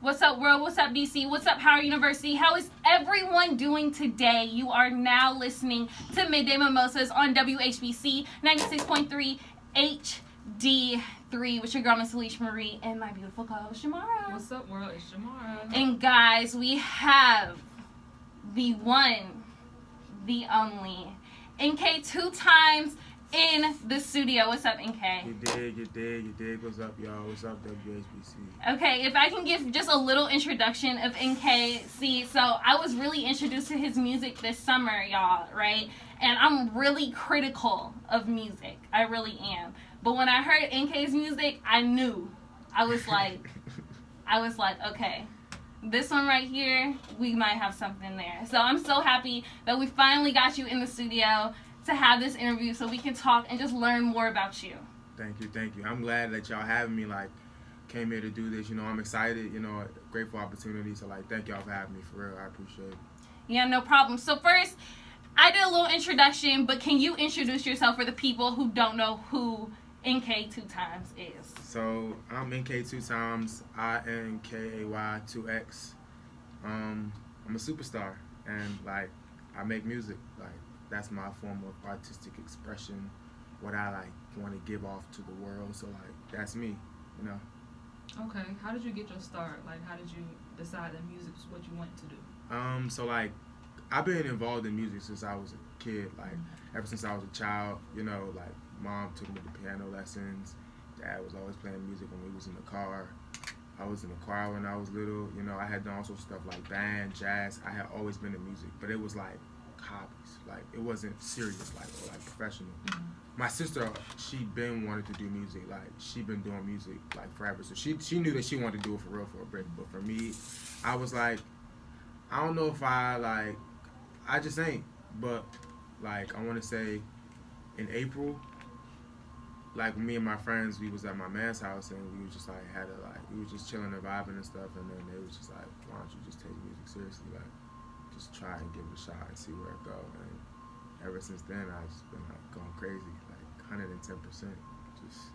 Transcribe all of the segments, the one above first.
What's up, world? What's up, DC? What's up, Howard University? How is everyone doing today? You are now listening to Midday Mimosas on WHBC 96.3 HD3 with your girl, Miss Alicia Marie, and my beautiful co-host, Shamara. What's up, world? It's Shamara. And guys, we have the one, the only, Inkay2x in the studio. What's up, Inkay? You dig. What's up, y'all? What's up, WHBC? Okay, if I can give just a little introduction of Inkay. See, so I was really introduced to his music this summer, y'all, right? And I'm really critical of music. I really am. But when I heard Inkay's music, I knew. I was like, okay, this one right here, we might have something there. So I'm so happy that we finally got you in the studio to have this interview so we can talk and just learn more about you. Thank you. I'm glad that y'all having me, came here to do this. I'm excited, grateful opportunity. So, thank y'all for having me, for real. I appreciate it. Yeah, no problem. So first, I did a little introduction, but can you introduce yourself for the people who don't know who Inkay2x is? So, I'm Inkay2x, Inkay2x. I'm a superstar, and, I make music, that's my form of artistic expression, what I want to give off to the world. So that's me, Okay, how did you get your start? How did you decide that music was what you wanted to do? So I've been involved in music since I was a kid. Ever since I was a child, mom took me to piano lessons. Dad was always playing music when we was in the car. I was in the choir when I was little. I had done also stuff like band, jazz. I had always been in music, but it was hobbies. It wasn't serious, or professional. Mm-hmm. My sister, she been wanted to do music. She been doing music forever. So she knew that she wanted to do it for real for a break. But for me, I was I don't know if I just ain't. But I want to say, in April, me and my friends, we was at my man's house and we was just we was just chilling and vibing and stuff. And then they was just why don't you just take music seriously? Just try and give it a shot and see where it go. And ever since then, I've just been going crazy, 110%, just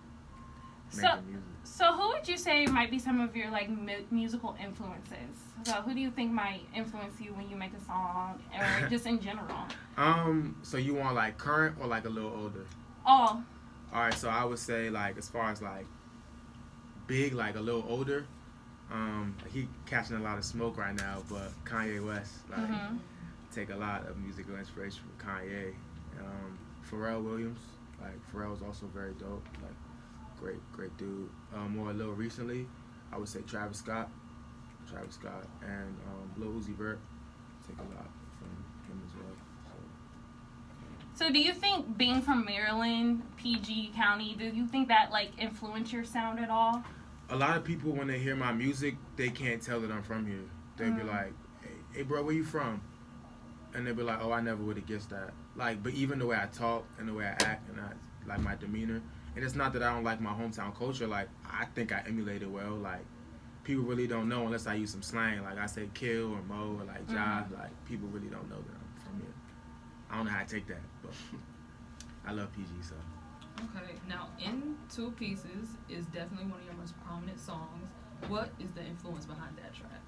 making music. So who would you say might be some of your musical influences? So who do you think might influence you when you make a song, or just in general? So you want current or a little older? All right, so I would say as far as big, a little older. He catching a lot of smoke right now, but Kanye West, take a lot of musical inspiration from Kanye. Pharrell Williams, Pharrell's also very dope, great dude. More a little recently, I would say Travis Scott, and Lil Uzi Vert, take a lot from him as well. So do you think being from Maryland, PG County, do you think that influenced your sound at all? A lot of people, when they hear my music, they can't tell that I'm from here. They'll be like, hey bro, where you from? And they'll be like, oh, I never would have guessed that. But even the way I talk and the way I act and my demeanor, and it's not that I don't like my hometown culture. I think I emulate it well. People really don't know unless I use some slang. I say kill or mo or jive. People really don't know that I'm from here. I don't know how to take that, but I love PG, so. Okay, now In Two Pieces is definitely one of your most prominent songs. What is the influence behind that track?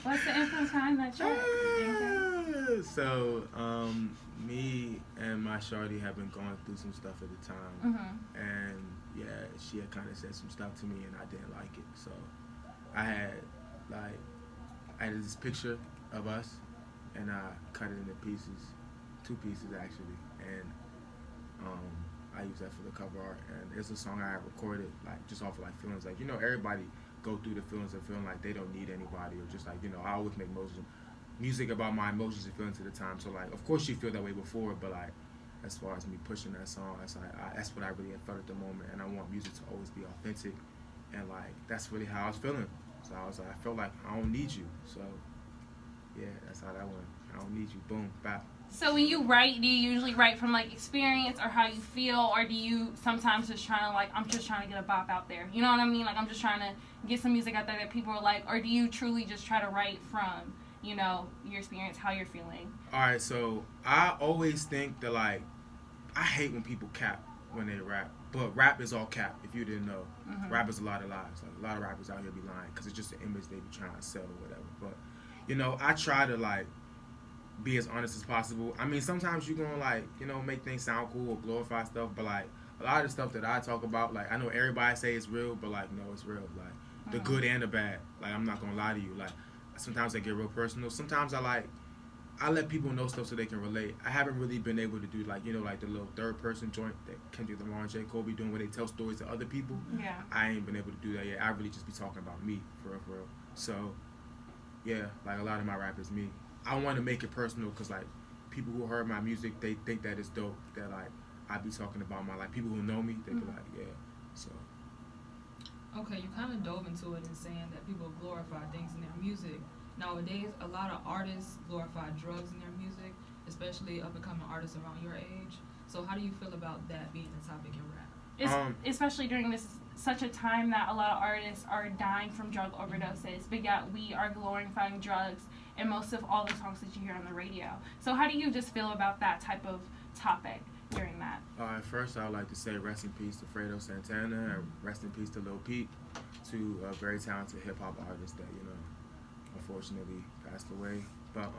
What's the influence behind that track? So, me and my shorty have been going through some stuff at the time, and yeah, she had kind of said some stuff to me, and I didn't like it. So, I had this picture of us, and I cut it into pieces. 2 pieces actually, and I use that for the cover art. And it's a song I recorded just off of feelings. Everybody go through the feelings of feeling they don't need anybody, or just I always make music about my emotions and feelings at the time. So of course you feel that way before, but as far as me pushing that song, that's what I really felt at the moment. And I want music to always be authentic, and that's really how I was feeling. So I felt I don't need you. So yeah, that's how that went. I don't need you. Boom, bap. So when you write, do you usually write from experience or how you feel, or do you sometimes just trying to I'm just trying to get a bop out there? You know what I mean? I'm just trying to get some music out there that people are or do you truly just try to write from your experience, how you're feeling? All right, so I always think that I hate when people cap when they rap. But rap is all cap. If you didn't know, rap is a lot of lies. Like a lot of rappers out here be lying because it's just an image they be trying to sell or whatever. But you know, I try to like be as honest as possible. I mean, sometimes you gonna like, you know, make things sound cool or glorify stuff, but like a lot of the stuff that I talk about, like I know everybody say it's real, but like no, it's real. Like the good and the bad. Like I'm not gonna lie to you. Like sometimes I get real personal. Sometimes I let people know stuff so they can relate. I haven't really been able to do like, you know, like the little third person joint that Kendrick Lamar and J. Cole be doing where they tell stories to other people. Yeah. I ain't been able to do that yet. I really just be talking about me for real. So yeah, like a lot of my rap is me. I want to make it personal because like people who heard my music, they think that it's dope that like I be talking about my, like people who know me, they be like, yeah. So Okay, you kind of dove into it in saying that people glorify things in their music. Nowadays, a lot of artists glorify drugs in their music, especially up and coming artists around your age. So how do you feel about that being a topic in rap? Especially during this such a time that a lot of artists are dying from drug overdoses, but yet we are glorifying drugs in most of all the songs that you hear on the radio. So how do you just feel about that type of topic during that? First, I would like to say rest in peace to Fredo Santana and rest in peace to Lil Peep, two very talented hip hop artists that, you know, unfortunately passed away. But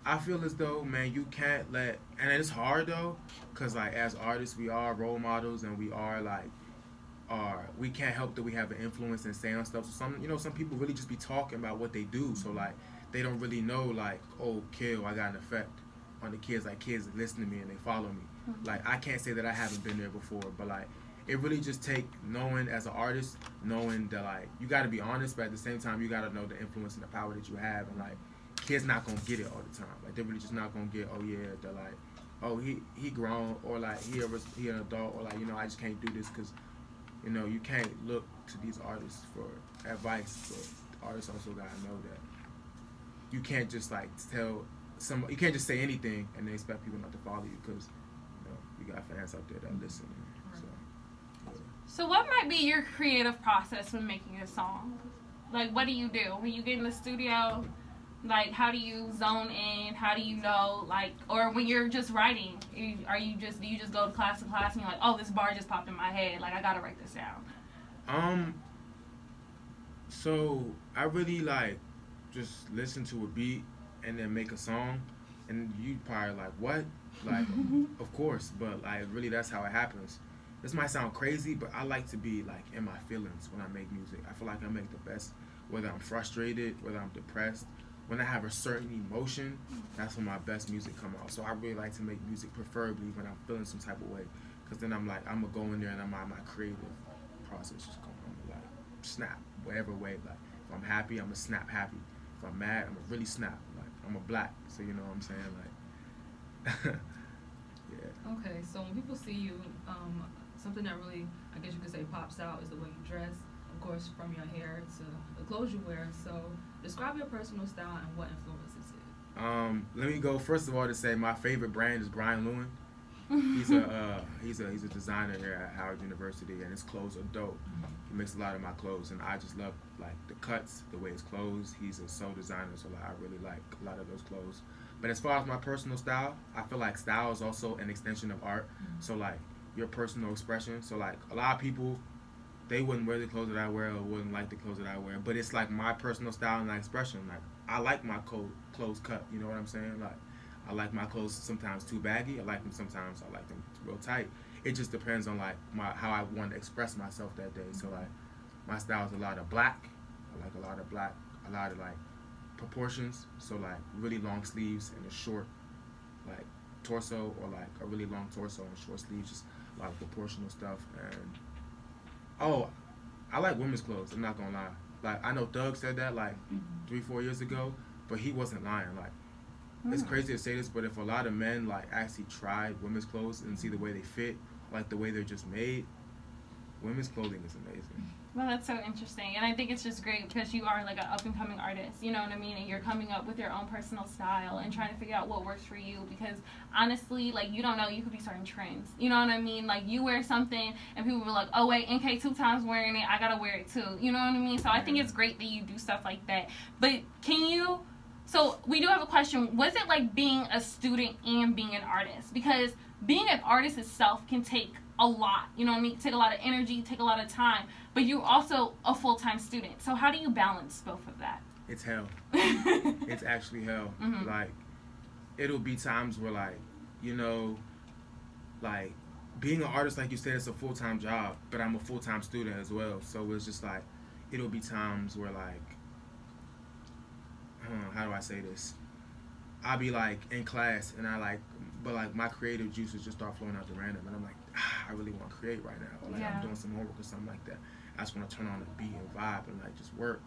I feel as though, man, you can't let, and it's hard though, cause like as artists we are role models and we are like, we can't help that we have an influence and say on stuff. So some people really just be talking about what they do. So like they don't really know like, oh, Kill, I got an effect on the kids. Like kids listen to me and they follow me. Like I can't say that I haven't been there before, but like it really just take knowing as an artist, knowing that like you got to be honest, but at the same time you got to know the influence and the power that you have, and like kids not gonna get it all the time. Like they're really just not gonna get, oh yeah, they're like, oh he grown, or like he an adult, or like, you know, I just can't do this, because you know you can't look to these artists for advice, but artists also gotta know that you can't just like you can't just say anything and then expect people not to follow you, because you know you got fans out there that listen. So what might be your creative process when making a song? Like, what do you do when you get in the studio? Like, how do you zone in? How do you know, like, or when you're just writing, do you just go to class and you're like, oh, this bar just popped in my head, like I gotta write this down? So I really like just listen to a beat and then make a song, and you probably like, what? Like, of course, but like really that's how it happens. This might sound crazy, but I like to be like in my feelings when I make music. I feel like I make the best, whether I'm frustrated, whether I'm depressed. When I have a certain emotion, that's when my best music come out. So I really like to make music, preferably when I'm feeling some type of way, because then I'm like, I'm gonna go in there and my creative process just going on, like snap, whatever way. Like if I'm happy, I'm gonna snap happy. If I'm mad, I'm gonna really snap. Like I'm a black, so you know what I'm saying, like. Yeah. Okay, so when people see you, something that really, I guess you could say, pops out is the way you dress. Of course, from your hair to the clothes you wear. So describe your personal style and what influences it. Let me go first of all to say my favorite brand is Brian Lewin. He's a designer here at Howard University, and his clothes are dope. He makes a lot of my clothes, and I just love like the cuts, the way it's clothes. He's a soul designer, so like, I really like a lot of those clothes. But as far as my personal style, I feel like style is also an extension of art. So like your personal expression. So like a lot of people, they wouldn't wear the clothes that I wear or wouldn't like the clothes that I wear. But it's like my personal style and my expression. Like I like my clothes cut. You know what I'm saying? Like I like my clothes sometimes too baggy. I like them sometimes. I like them real tight. It just depends on like how I want to express myself that day. So like my style is a lot of black. I like a lot of black. A lot of like proportions. So like really long sleeves and a short like torso, or like a really long torso and short sleeves. Just a lot of proportional stuff. And I like women's clothes. I'm not gonna lie. Like I know Doug said that like 3-4 years ago, but he wasn't lying. Like it's crazy to say this, but if a lot of men like actually tried women's clothes and see the way they fit, like the way they're just made, women's clothing is amazing. Well, that's so interesting, and I think it's just great because you are like an up-and-coming artist, you know what I mean, and you're coming up with your own personal style and trying to figure out what works for you, because honestly, like, you don't know, you could be starting trends, you know what I mean, like, you wear something and people were like, oh wait, Inkay2x wearing it, I gotta wear it too, you know what I mean, so I think it's great that you do stuff like that. But so we do have a question, was it like being a student and being an artist? Because being an artist itself can take a lot. You know what I mean? Take a lot of energy, take a lot of time. But you're also a full-time student. So how do you balance both of that? It's hell. It's actually hell. Mm-hmm. Like, it'll be times where, like, you know, like, being an artist, like you said, it's a full-time job, but I'm a full-time student as well. So it's just like, it'll be times where, like, how do I say this? I'll be like in class and but like my creative juices just start flowing out the random, and I'm like, I really want to create right now. Or like I'm doing some homework or something like that. I just want to turn on the beat and vibe and like just work.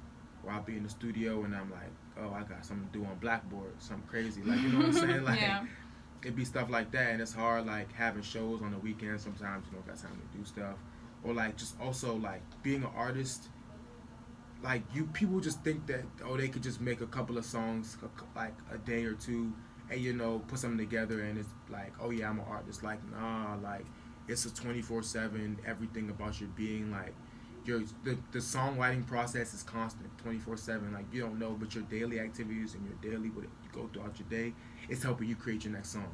Or I'll be in the studio and I'm like, oh, I got something to do on Blackboard, something crazy. Like, you know what I'm saying? Like, it'd be stuff like that, and it's hard like having shows on the weekends. Sometimes you don't got time to do stuff, or like just also like being an artist. Like people just think that they could just make a couple of songs like a day or two, and you know put something together, and it's like, oh yeah, I'm an artist. Like nah, like it's a 24/7 everything about your being. Like the songwriting process is constant, 24/7. Like you don't know, but your daily activities and your daily what you go throughout your day, it's helping you create your next song.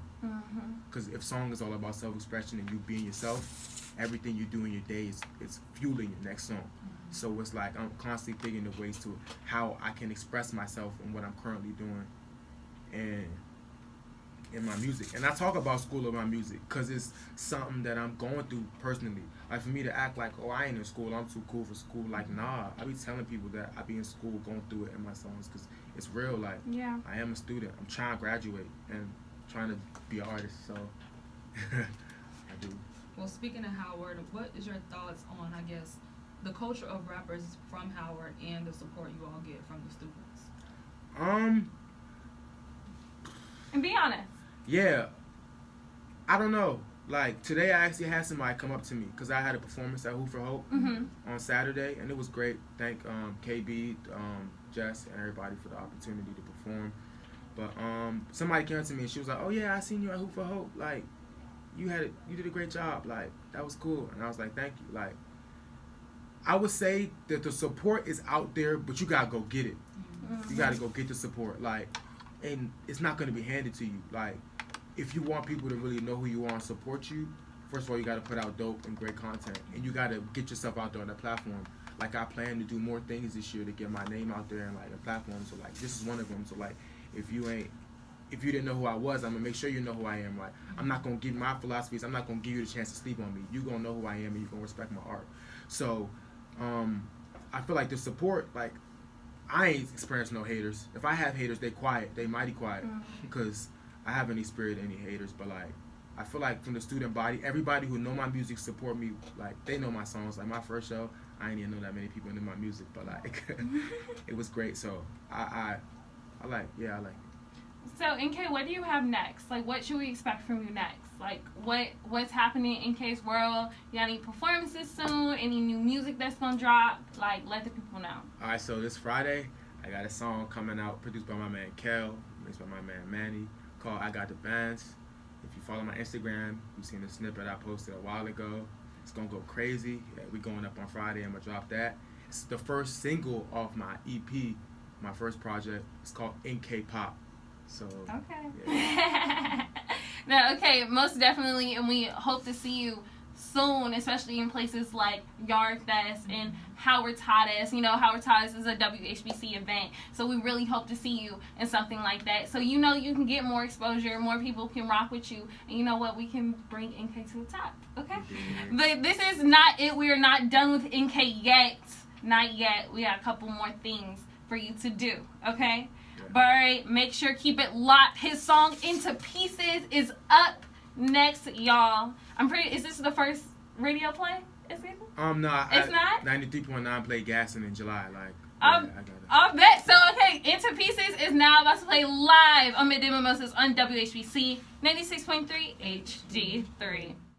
Because if song is all about self-expression and you being yourself, everything you do in your day is fueling your next song. So it's like I'm constantly thinking of ways to how I can express myself and what I'm currently doing and in my music. And I talk about school of my music because it's something that I'm going through personally. Like for me to act like, oh, I ain't in school, I'm too cool for school. Like, nah, I be telling people that I be in school going through it in my songs because it's real. Like, I am a student. I'm trying to graduate and trying to be an artist. So I do. Well, speaking of Howard, what is your thoughts on, I guess, the culture of rappers from Howard and the support you all get from the students? And be honest. Yeah. I don't know. Like, today I actually had somebody come up to me because I had a performance at Who for Hope on Saturday, and it was great. Thank KB, Jess, and everybody for the opportunity to perform. But somebody came up to me and she was like, oh yeah, I seen you at Who for Hope. Like, you did a great job. Like, that was cool. And I was like, thank you. Like, I would say that the support is out there, but you gotta go get it. You gotta go get the support. Like, and it's not gonna be handed to you. Like, if you want people to really know who you are and support you, first of all, you gotta put out dope and great content, and you gotta get yourself out there on that platform. Like, I plan to do more things this year to get my name out there and like a platform. So like, this is one of them. So like, if you didn't know who I was, I'm gonna make sure you know who I am. Like, I'm not gonna give my philosophies. I'm not gonna give you the chance to sleep on me. You gonna know who I am and you gonna respect my art. So, I feel like the support, like, I ain't experienced no haters. If I have haters, they quiet. They mighty quiet because I haven't experienced any haters. But like, I feel like from the student body, everybody who know my music support me. Like, they know my songs. Like, my first show, I didn't even know that many people knew my music, but like, it was great. So I like it. So, Inkay, what do you have next? Like, what should we expect from you next? Like, what's happening in Inkay's world? You got any performances soon? Any new music that's gonna drop? Like, let the people know. All right, so this Friday, I got a song coming out produced by my man Kel, mixed by my man Manny, called I Got the Bands. If you follow my Instagram, you've seen the snippet I posted a while ago. It's gonna go crazy. Yeah, we going up on Friday. I'm gonna drop that. It's the first single off my EP, my first project. It's called Inkay2x. So, yeah. No, okay, most definitely, and we hope to see you soon, especially in places like Yard Fest and RAPSODIZE. You know, RAPSODIZE is a WHBC event, so we really hope to see you in something like that. So you know you can get more exposure, more people can rock with you, and you know what, we can bring Inkay to the top, okay? But this is not it. We are not done with Inkay yet. Not yet. We got a couple more things for you to do, okay? But all right, make sure keep it locked. His song Into Pieces is up next, y'all. Is this the first radio play? Is it? No, it's not. 93.9 played Gassin in July. Like, I got it. I'll bet. So okay, Into Pieces is now about to play live on Midday Mimosas on WHBC 96.3 HD3.